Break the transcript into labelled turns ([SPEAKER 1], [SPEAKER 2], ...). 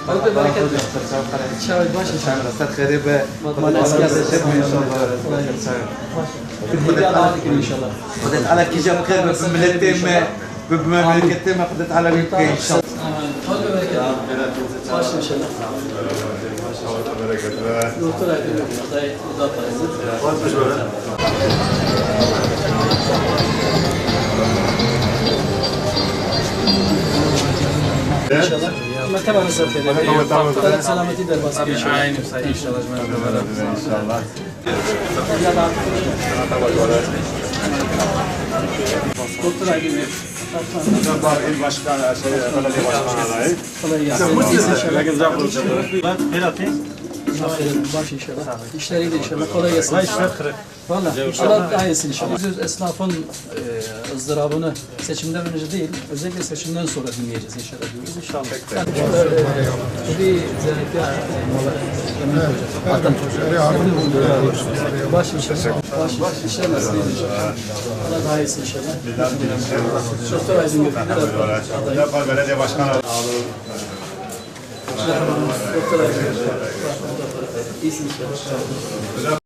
[SPEAKER 1] Hadi bereket ver. Şahit baş inşallah.
[SPEAKER 2] Rasta kharibe.
[SPEAKER 1] Hediye Allah'a dikkat inşallah.
[SPEAKER 2] قدرت على كجاب خير بملتهم بمملكتهم قدرت على بيتك ان شاء الله.
[SPEAKER 1] Hadi bereket. Baş inşallah. Doktor Aydın. Aday uzat parası. İnşallah. Mertebe mesafeli. Selameti derbası inşallah.
[SPEAKER 3] Aynen inşallah. İnşallah.
[SPEAKER 1] Doktor Aydın Bey.
[SPEAKER 3] İl başkanı, belediye başkanı adayı.
[SPEAKER 1] Kolay gelsin. Baş inşallah. İşleri de inşallah kolay gelsin. Valla Allah daha iyisin inşallah. Biz esnafın ızdırabını seçimden önce değil, özellikle seçimden sonra dinleyeceğiz inşallah diyoruz. İnşallah. Bir özellikle baş inşallah. Baş işler nasıl inşallah. Allah daha iyisin inşallah. Doktor Aydın Gökhan'da
[SPEAKER 3] Belediye başkanı adayı.
[SPEAKER 1] Doktor Aydın. İyisin inşallah.